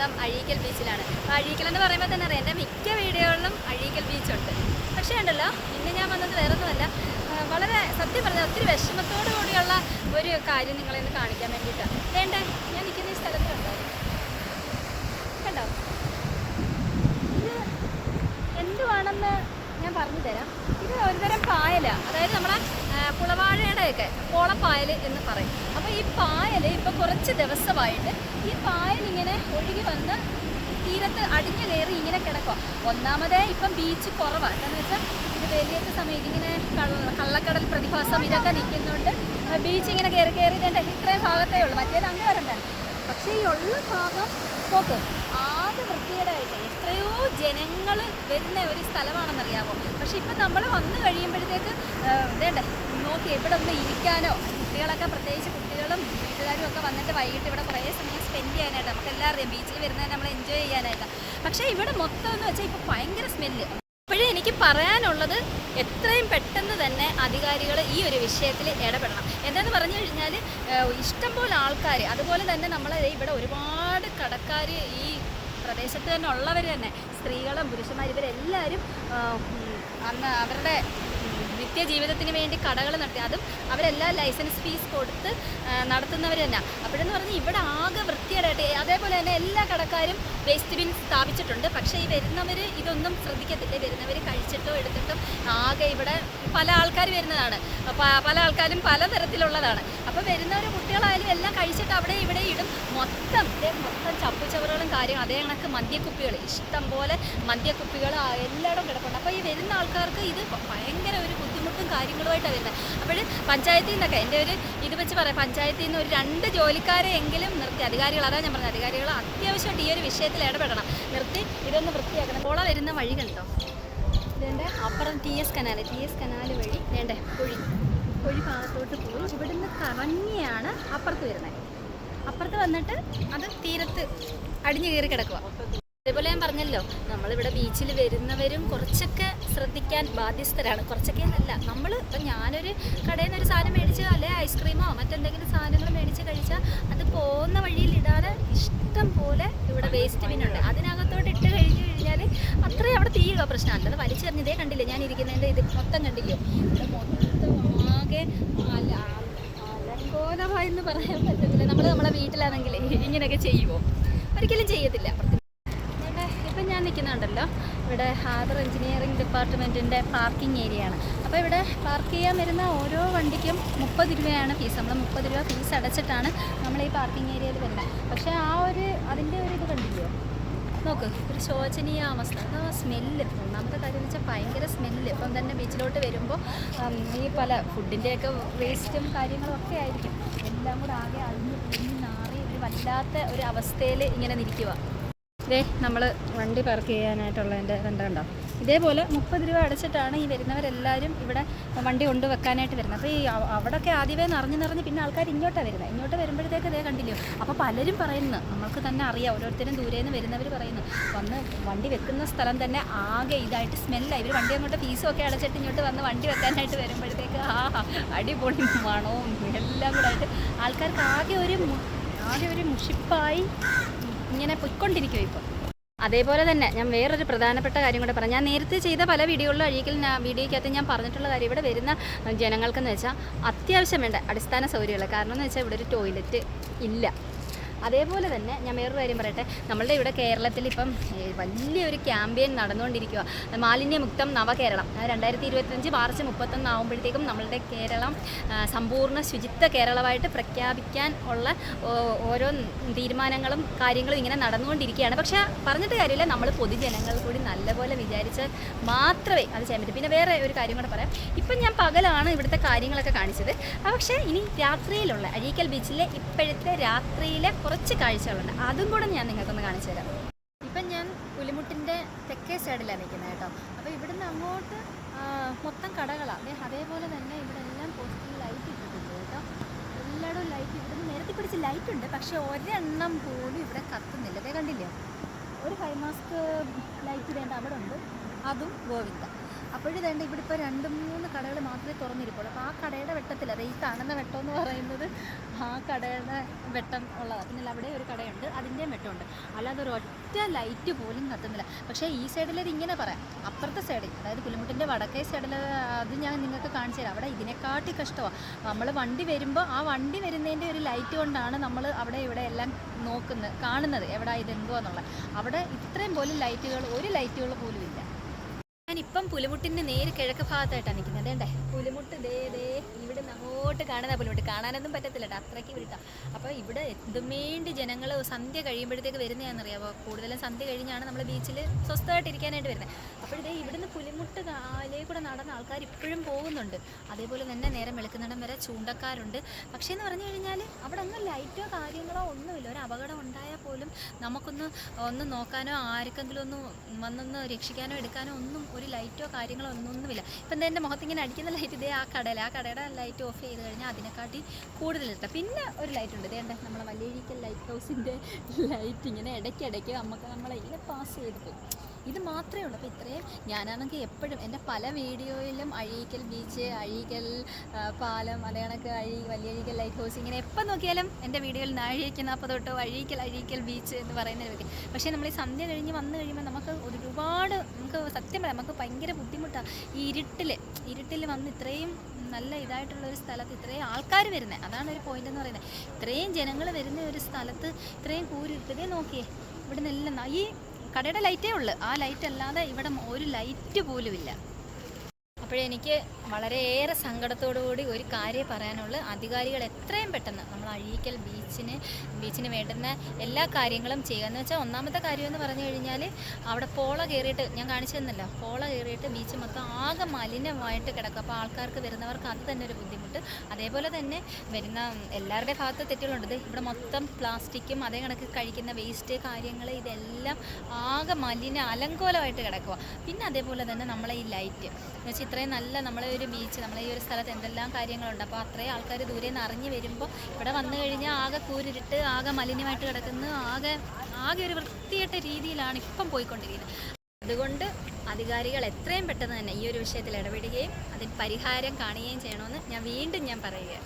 കേരളം അഴീക്കൽ ബീച്ചിലാണ്. അപ്പോൾ അഴീക്കൽ എന്ന് പറയുമ്പോൾ തന്നെ അറിയാം, എൻ്റെ മിക്ക വീഡിയോകളിലും അഴീക്കൽ ബീച്ചുണ്ട്. പക്ഷേ ഉണ്ടല്ലോ, ഇന്ന് ഞാൻ വന്നത് വേറൊന്നുമല്ല, വളരെ സത്യം പറഞ്ഞാൽ ഒത്തിരി വിഷമത്തോടു കൂടിയുള്ള ഒരു കാര്യം നിങ്ങളെ ഒന്ന് കാണിക്കാൻ വേണ്ടിയിട്ടാണ്. വേണ്ടേ, ഞാൻ നിൽക്കുന്ന ഈ സ്ഥലത്തുണ്ടോ, കണ്ടോ, ഇത് എന്തുവാണെന്ന് ഞാൻ പറഞ്ഞു തരാം. ഇത് ഒരുതരം പായല, അതായത് നമ്മളെ കുളവാഴയുടെയൊക്കെ കോളപ്പായൽ എന്ന് പറയും. അപ്പോൾ ഈ പായൽ ഇപ്പോൾ കുറച്ച് ദിവസമായിട്ട് ഈ പായലിങ്ങനെ ഒഴുകി വന്ന് തീരത്ത് അടിഞ്ഞു കയറി ഇങ്ങനെ കിടക്കുക. ഒന്നാമതേ ഇപ്പം ബീച്ച് കുറവാണ്, എന്താണെന്ന് വെച്ചാൽ ഇത് വലിയത്തെ സമയം ഇതിങ്ങനെ കള്ളക്കടൽ പ്രതിഭാസം ഇതൊക്കെ നിൽക്കുന്നുണ്ട്. ബീച്ച് ഇങ്ങനെ കയറി ഇതേണ്ട ഇത്രയും ഭാഗത്തേ ഉള്ളൂ, മറ്റേത് അങ്ങ് വരണ്ടാണ്. പക്ഷേ ഈ ഉള്ള ഭാഗം നോക്ക് ആകെ വൃത്തികേടായിട്ട് എത്രയോ ജനങ്ങൾ വരുന്ന ഒരു സ്ഥലമാണെന്നറിയാമോ. പക്ഷെ ഇപ്പം നമ്മൾ വന്നു കഴിയുമ്പോഴത്തേക്ക് വേണ്ടേ നോക്കി ഇവിടെ ഒന്ന് ഇരിക്കാനോ, കുട്ടികളൊക്കെ പ്രത്യേകിച്ച് കുട്ടികളും വീട്ടുകാരും ഒക്കെ വന്നിട്ട് വൈകിട്ട് ഇവിടെ കുറേ സമയം സ്പെൻഡ് ചെയ്യാനായിട്ട്, നമുക്ക് എല്ലാവരും അറിയാം ബീച്ചിൽ വരുന്നത് നമ്മൾ എൻജോയ് ചെയ്യാനായിട്ടാണ്. പക്ഷേ ഇവിടെ മൊത്തം എന്ന് വെച്ചാൽ ഇപ്പോൾ ഭയങ്കര സ്മെല്ല്. അപ്പോഴേ എനിക്ക് പറയാനുള്ളത് എത്രയും പെട്ടെന്ന് തന്നെ അധികാരികൾ ഈ ഒരു വിഷയത്തിൽ ഇടപെടണം. എന്താണെന്ന് പറഞ്ഞു കഴിഞ്ഞാൽ ഇഷ്ടംപോലെ ആൾക്കാർ, അതുപോലെ തന്നെ നമ്മളെ ഇവിടെ ഒരുപാട് കടക്കാർ, ഈ പ്രദേശത്ത് തന്നെ ഉള്ളവർ തന്നെ, സ്ത്രീകളും പുരുഷന്മാരും ഇവരെല്ലാവരും അന്ന് അവരുടെ നിത്യജീവിതത്തിന് വേണ്ടി കടകൾ നടത്തി, അതും അവരെല്ലാം ലൈസൻസ് ഫീസ് കൊടുത്ത് നടത്തുന്നവർ തന്നെ. അപ്പോഴെന്ന് പറഞ്ഞാൽ ഇവിടെ ആകെ വൃത്തികേടായിട്ട്, അതേപോലെ തന്നെ എല്ലാ കടക്കാരും വേസ്റ്റ് ബിൻ സ്ഥാപിച്ചിട്ടുണ്ട്. പക്ഷേ ഈ വരുന്നവർ ഇതൊന്നും ശ്രദ്ധിക്കത്തില്ല. വരുന്നവർ കഴിച്ചിട്ടോ എടുത്തിട്ടും ആകെ ഇവിടെ പല ആൾക്കാർ വരുന്നതാണ്, പല ആൾക്കാരും പലതരത്തിലുള്ളതാണ്. അപ്പോൾ വരുന്നവർ കുട്ടികളായാലും എല്ലാം കഴിച്ചിട്ട് അവിടെ ഇവിടെ ഇടും. മൊത്തം ചപ്പുചവറുകളും കാര്യങ്ങളും, അതേ കണക്ക് മദ്യക്കുപ്പികൾ, ഇഷ്ടം പോലെ മദ്യക്കുപ്പികൾ എല്ലായിടും കിടപ്പുണ്ട്. അപ്പോൾ ഈ വരുന്ന ആൾക്കാർക്ക് ഇത് ഭയങ്കര ഒരു ബുദ്ധിമുട്ടും കാര്യങ്ങളുമായിട്ടാണ് വരുന്നത്. അപ്പോൾ പഞ്ചായത്തിൽ നിന്നൊക്കെ എൻ്റെ ഒരു ഇത് വെച്ച് പറയാം, പഞ്ചായത്തിൽ നിന്ന് ഒരു 2 ജോലിക്കാരെ എങ്കിലും നിർത്തി, അധികാരികൾ, അതാണ് ഞാൻ പറഞ്ഞത്, അധികാരികൾ അത്യാവശ്യമായിട്ട് ഈ ഒരു വിഷയത്തിൽ ഇടപെടണം, നിർത്തി ഇതൊന്ന് വൃത്തിയാക്കണം. കോള വരുന്ന വഴി കണ്ടോ, ഇതിൻ്റെ അപ്പുറം TS കനാൽ വഴി വേണ്ടേ കുഴി ഭാഗത്തോട്ട് പോയി ഇവിടുന്ന് കറങ്ങിയാണ് അപ്പുറത്ത് വരുന്നത്. അപ്പുറത്ത് വന്നിട്ട് അത് തീരത്ത് അടിഞ്ഞു കയറി കിടക്കുക. അതേപോലെ ഞാൻ പറഞ്ഞല്ലോ, നമ്മളിവിടെ ബീച്ചിൽ വരുന്നവരും കുറച്ചൊക്കെ ശ്രദ്ധിക്കാൻ ബാധ്യസ്ഥരാണ്. കുറച്ചൊക്കെ എന്നല്ല, നമ്മൾ ഇപ്പം ഞാനൊരു കടയിൽ നിന്ന് ഒരു സാധനം മേടിച്ച്, അല്ലെങ്കിൽ ഐസ്ക്രീമോ മറ്റെന്തെങ്കിലും സാധനങ്ങൾ മേടിച്ച് കഴിച്ചാൽ അത് പോകുന്ന വഴിയിൽ ഇടാതെ ഇഷ്ടം പോലെ ഇവിടെ വേസ്റ്റ് ബിന്നുണ്ട്. അതിനകത്തോട്ട് ഇട്ട് കഴിഞ്ഞ് കഴിഞ്ഞാൽ അത്രയും അവിടെ തീരുക പ്രശ്നം. അല്ലാതെ വലിച്ചെറിഞ്ഞ് ഇതേ കണ്ടില്ലേ, ഞാൻ ഇരിക്കുന്നതിൻ്റെ ഇത് മൊത്തം കണ്ടില്ലയോ, ഇത് മൊത്തം ആകെ അലങ്കോലമായെന്ന് പറയാൻ പറ്റത്തില്ല. നമ്മളെ വീട്ടിലാണെങ്കിൽ ഇങ്ങനെയൊക്കെ ചെയ്യുമോ? ഒരിക്കലും ചെയ്യത്തില്ല. ഇപ്പം ഞാൻ നിൽക്കുന്നുണ്ടല്ലോ, ഇവിടെ ഹാർബർ എഞ്ചിനീയറിംഗ് ഡിപ്പാർട്ട്മെൻറ്റിൻ്റെ പാർക്കിംഗ് ഏരിയയാണ്. അപ്പോൾ ഇവിടെ പാർക്ക് ചെയ്യാൻ വരുന്ന ഓരോ വണ്ടിക്കും 30 രൂപയാണ് ഫീസ്. നമ്മൾ 30 രൂപ ഫീസ് അടച്ചിട്ടാണ് നമ്മൾ ഈ പാർക്കിംഗ് ഏരിയയിൽ വരുന്നത്. പക്ഷേ അതിൻ്റെ ഒരു ഇത് കണ്ടില്ലയോ, നോക്ക്, ഒരു ശോചനീയ അവസ്ഥ. സ്മെല്ല്, ഒന്നാമത്തെ കാര്യം എന്ന് വെച്ചാൽ ഭയങ്കര സ്മെല്ല്. ഇപ്പം തന്നെ ബീച്ചിലോട്ട് വരുമ്പോൾ ഈ പല ഫുഡിൻ്റെയൊക്കെ വേസ്റ്റും കാര്യങ്ങളും ഒക്കെ ആയിരിക്കും, എല്ലാം കൂടെ ആകെ അഴിഞ്ഞ് നാറി ഒരു വല്ലാത്ത ഒരു അവസ്ഥയിൽ ഇങ്ങനെ നിൽക്കുക. ഇതേ നമ്മൾ വണ്ടി പാർക്ക് ചെയ്യാനായിട്ടുള്ളതിൻ്റെ കണ്ടോ, ഇതേപോലെ 30 രൂപ അടച്ചിട്ടാണ് ഈ വരുന്നവരെല്ലാവരും ഇവിടെ വണ്ടി കൊണ്ടുവെക്കാനായിട്ട് വരുന്നത്. അപ്പോൾ ഈ അവിടെയൊക്കെ ആദ്യമേ നിറഞ്ഞ് പിന്നെ ആൾക്കാർ ഇങ്ങോട്ടാണ് വരുന്നത്. ഇങ്ങോട്ട് വരുമ്പോഴത്തേക്ക് ഇതേ കണ്ടില്ലയോ. അപ്പോൾ പലരും പറയുന്നു, നമുക്ക് തന്നെ അറിയാം, ഓരോരുത്തരും ദൂരെ നിന്ന് വരുന്നവർ പറയുന്നു, വന്ന് വണ്ടി വെക്കുന്ന സ്ഥലം തന്നെ ആകെ ഇതായിട്ട് സ്മെല്ലായി. ഇവർ വണ്ടി അങ്ങോട്ട് ഫീസും ഒക്കെ അടച്ചിട്ട് ഇങ്ങോട്ട് വന്ന് വണ്ടി വെക്കാനായിട്ട് വരുമ്പോഴത്തേക്ക് അടിപൊളി മണവും എല്ലാം കൂടെ ആയിട്ട് ആൾക്കാർക്ക് ആകെ ഒരു മുഷിപ്പായി ഇങ്ങനെ പൊയ്ക്കൊണ്ടിരിക്കും ഇപ്പം. അതേപോലെ തന്നെ ഞാൻ വേറൊരു പ്രധാനപ്പെട്ട കാര്യം കൂടെ പറയാം. ഞാൻ നേരത്തെ ചെയ്ത പല വീഡിയോയ്ക്കകത്ത് ഞാൻ പറഞ്ഞിട്ടുള്ള കാര്യം, ഇവിടെ വരുന്ന ജനങ്ങൾക്കെന്ന് വെച്ചാൽ അത്യാവശ്യം വേണ്ട അടിസ്ഥാന സൗകര്യങ്ങൾ. കാരണം എന്ന് വെച്ചാൽ ഇവിടെ ഒരു ടോയ്ലറ്റ് ഇല്ല. അതേപോലെ തന്നെ ഞാൻ വേറൊരു കാര്യം പറയട്ടെ, നമ്മളുടെ ഇവിടെ കേരളത്തിൽ ഇപ്പം വലിയൊരു ക്യാമ്പയിൻ നടന്നുകൊണ്ടിരിക്കുക, മാലിന്യമുക്തം നവകേരളം. 2025 മാർച്ച് 31 ആകുമ്പോഴത്തേക്കും നമ്മളുടെ കേരളം സമ്പൂർണ്ണ ശുചിത്വ കേരളമായിട്ട് പ്രഖ്യാപിക്കാൻ ഉള്ള ഓരോ തീരുമാനങ്ങളും കാര്യങ്ങളും ഇങ്ങനെ നടന്നുകൊണ്ടിരിക്കുകയാണ്. പക്ഷേ പറഞ്ഞിട്ട് കാര്യമില്ല, നമ്മൾ പൊതുജനങ്ങൾ കൂടി നല്ലപോലെ വിചാരിച്ച് മാത്രമേ അത് ചെയ്യാൻ പറ്റൂ. പിന്നെ വേറെ ഒരു കാര്യം കൂടെ പറയാം, ഇപ്പം ഞാൻ പകലാണ് ഇവിടുത്തെ കാര്യങ്ങളൊക്കെ കാണിച്ചത്. പക്ഷേ ഇനി രാത്രിയിലുള്ള അഴീക്കൽ ബീച്ചിലെ ഇപ്പോഴത്തെ രാത്രിയിലെ കുറച്ച് കാഴ്ചകളുണ്ട്, അതും കൂടെ ഞാൻ നിങ്ങൾക്കൊന്ന് കാണിച്ചു തരാം. ഇപ്പം ഞാൻ പുലിമുട്ടിൻ്റെ തെക്കേ സൈഡിലാണ് നിൽക്കുന്നത് കേട്ടോ. അപ്പോൾ ഇവിടുന്ന് അങ്ങോട്ട് മൊത്തം കടകളാണ്. അതേപോലെ തന്നെ ഇവിടെ എല്ലാം പോസ്റ്റിൽ ലൈറ്റ് ഇട്ടിട്ടുണ്ട് കേട്ടോ. എല്ലായിടും ലൈറ്റ്, ഇവിടുന്ന് നേരത്തെ പിടിച്ച് ലൈറ്റ് ഉണ്ട്, പക്ഷേ ഒരെണ്ണം പോലും ഇവിടെ കത്തുന്നില്ല. അതേ കണ്ടില്ലേ, ഒരു ഹൈമാസ്ക് ലൈറ്റ് വേണ്ട അവിടെ ഉണ്ട്, അതും ഗോവിന്ദ. അപ്പോഴും വേണ്ട ഇവിടെ ഇപ്പോൾ 2-3 കടകൾ മാത്രമേ തുറന്നിരിക്കുള്ളൂ. അപ്പോൾ ആ കടയുടെ വെട്ടത്തിൽ, അത് ഈ കാണുന്ന വെട്ടം എന്ന് പറയുന്നത് ആ കടയുടെ വെട്ടം ഉള്ളതാണ്. പിന്നെ അവിടെ ഒരു കടയുണ്ട്, അതിൻ്റെയും വെട്ടമുണ്ട്. അല്ലാതെ ഒരു ഒറ്റ ലൈറ്റ് പോലും കത്തുന്നില്ല. പക്ഷേ ഈ സൈഡിലത് ഇങ്ങനെ പറയാം, അപ്പുറത്തെ സൈഡിൽ, അതായത് പുലിമുട്ടിൻ്റെ വടക്കേ സൈഡിൽ, അത് ഞാൻ നിങ്ങൾക്ക് കാണിച്ചു തരാം. അവിടെ ഇതിനെക്കാട്ടി കഷ്ടമാണ്. നമ്മൾ വണ്ടി വരുമ്പോൾ ആ വണ്ടി വരുന്നതിൻ്റെ ഒരു ലൈറ്റ് കൊണ്ടാണ് നമ്മൾ അവിടെ ഇവിടെ എല്ലാം കാണുന്നത് എവിടെ ഇതെന്തോ എന്നുള്ളത്. അവിടെ ഇത്രയും പോലും ലൈറ്റുകൾ, ഒരു ലൈറ്റുകൾ പോലും ഇല്ല. ഞാനിപ്പം പുലിമുട്ടിൻ്റെ നേരെ കിഴക്ക് ഭാഗത്തായിട്ടാണ് നിൽക്കുന്നത്. അതേണ്ടേ പുലിമുട്ട് ദേ ഇവിടെ അങ്ങോട്ട് കാണുന്ന പുലിമുട്ട് കാണാനൊന്നും പറ്റത്തില്ല കേട്ടോ, അത്രയ്ക്ക് വിളിട്ടാണ്. അപ്പോൾ ഇവിടെ എന്തുമേണ്ടി ജനങ്ങൾ സന്ധ്യ കഴിയുമ്പോഴത്തേക്ക് വരുന്നതാണെന്നറിയാമോ? കൂടുതലും സന്ധ്യ കഴിഞ്ഞാണ് നമ്മൾ ബീച്ചിൽ സ്വസ്ഥമായിട്ടിരിക്കാനായിട്ട് വരുന്നത്. അപ്പോഴേ ഇവിടുന്ന് പുലിമുട്ട് കാലേ കൂടെ നടന്ന ആൾക്കാർ ഇപ്പോഴും പോകുന്നുണ്ട്. അതേപോലെ തന്നെ നേരം വെളുക്കുന്നിടം വരെ ചൂണ്ടക്കാരുണ്ട്. പക്ഷേ എന്ന് പറഞ്ഞു കഴിഞ്ഞാൽ അവിടെ ഒന്നും ലൈറ്റോ കാര്യങ്ങളോ ഒന്നുമില്ല. ഒരു അപകടം ഉണ്ടായാൽ പോലും ഒന്ന് നോക്കാനോ ആർക്കെങ്കിലും ഒന്ന് വന്നൊന്ന് രക്ഷിക്കാനോ എടുക്കാനോ ഒന്നും ഒരു ലൈറ്റോ കാര്യങ്ങളോ ഒന്നുമില്ല. ഇപ്പം എന്താ എൻ്റെ മുഖത്തിങ്ങനെ അടിക്കുന്ന ലൈറ്റ് ഇതേ ആ കടയുടെ ലൈറ്റ് ഓഫ് ചെയ്ത് കഴിഞ്ഞാൽ അതിനെക്കാട്ടി കൂടുതലിട്ട് പിന്നെ ഒരു ലൈറ്റ് ഉണ്ട്. ഇതേണ്ട നമ്മളെ വല്യഴിക്കൽ ലൈറ്റ് ഹൗസിൻ്റെ ലൈറ്റ് ഇങ്ങനെ ഇടയ്ക്കിടയ്ക്ക് നമ്മളെ ഇങ്ങനെ പാസ് ചെയ്ത് പോകും. ഇത് മാത്രമേ ഉള്ളൂ. അപ്പോൾ ഇത്രയും ഞാനാണെങ്കിൽ എപ്പോഴും എൻ്റെ പല വീഡിയോയിലും അഴീക്കൽ ബീച്ച്, അഴീക്കൽ പാലം, അതേ കണക്ക് വലിയഴീക്കൽ ലൈറ്റ് ഹൗസ്, ഇങ്ങനെ എപ്പോൾ നോക്കിയാലും എൻ്റെ വീഡിയോയിൽ നാഴികയ്ക്ക് 40 തൊട്ടോ അഴീക്കൽ ബീച്ച് എന്ന് പറയുന്നത് വയ്ക്കും. പക്ഷേ നമ്മൾ ഈ സന്ധ്യ കഴിഞ്ഞ് വന്നു കഴിയുമ്പോൾ നമുക്ക് നമുക്ക് സത്യം പറയാം, നമുക്ക് ഭയങ്കര ബുദ്ധിമുട്ടാണ് ഈ ഇരുട്ടിൽ വന്ന് ഇത്രയും നല്ല ഇതായിട്ടുള്ളൊരു സ്ഥലത്ത് ഇത്രയും ആൾക്കാർ വരുന്നത്. അതാണ് ഒരു പോയിന്റ് എന്ന് പറയുന്നത്. ഇത്രയും ജനങ്ങൾ വരുന്ന ഒരു സ്ഥലത്ത് ഇത്രയും കൂരിട്ടതേ നോക്കിയേ. ഇവിടെ നിന്നെല്ലാം ഈ കടയുടെ ലൈറ്റേ ഉള്ളൂ. ആ ലൈറ്റ് അല്ലാതെ ഇവിടെ ഒരു ലൈറ്റ് പോലും ഇല്ല. അപ്പോഴെനിക്ക് വളരെയേറെ സങ്കടത്തോടു കൂടി ഒരു കാര്യം പറയാനുള്ളൂ. അധികാരികൾ എത്രയും പെട്ടെന്ന് നമ്മൾ അഴീക്കൽ ബീച്ചിന് വേണ്ടുന്ന എല്ലാ കാര്യങ്ങളും ചെയ്യുക. എന്ന് വെച്ചാൽ ഒന്നാമത്തെ കാര്യമെന്ന് പറഞ്ഞു കഴിഞ്ഞാൽ അവിടെ പോള കയറിയിട്ട് ഞാൻ കാണിച്ചു തന്നല്ലോ, പോള കയറിയിട്ട് ബീച്ച് മൊത്തം ആകെ മലിനമായിട്ട് കിടക്കും. അപ്പോൾ ആൾക്കാർക്ക് വരുന്നവർക്ക് അത് തന്നെ ഒരു ബുദ്ധിമുട്ട്. അതേപോലെ തന്നെ വരുന്ന എല്ലാവരുടെ ഭാഗത്ത് തെറ്റുകളുണ്ട്. ഇവിടെ മൊത്തം പ്ലാസ്റ്റിക്കും അതേ കണക്ക് കഴിക്കുന്ന വേസ്റ്റ് കാര്യങ്ങൾ ഇതെല്ലാം ആകെ അലങ്കോലമായിട്ട് കിടക്കുക. പിന്നെ അതേപോലെ തന്നെ നമ്മളെ ഈ ലൈറ്റ് എന്ന് വെച്ചാൽ ഇത്രയും നല്ല നമ്മളെ ഒരു ബീച്ച്, നമ്മളെ ഈ ഒരു സ്ഥലത്ത് എന്തെല്ലാം കാര്യങ്ങളുണ്ട്. അപ്പോൾ അത്രയും ആൾക്കാർ ദൂരെ നിന്ന് അറിഞ്ഞ് വരുമ്പോൾ ഇവിടെ വന്നു കഴിഞ്ഞാൽ ആകെ കൂരിട്ട് ആകെ മലിനമായിട്ട് കിടക്കുന്നു. ആകെ ഒരു വൃത്തികെട്ട രീതിയിലാണ് ഇപ്പം പോയിക്കൊണ്ടിരിക്കുന്നത്. അതുകൊണ്ട് അധികാരികൾ എത്രയും പെട്ടെന്ന് തന്നെ ഈ ഒരു വിഷയത്തിൽ ഇടപെടുകയും അതിന് പരിഹാരം കാണുകയും ചെയ്യണമെന്ന് ഞാൻ വീണ്ടും പറയുക.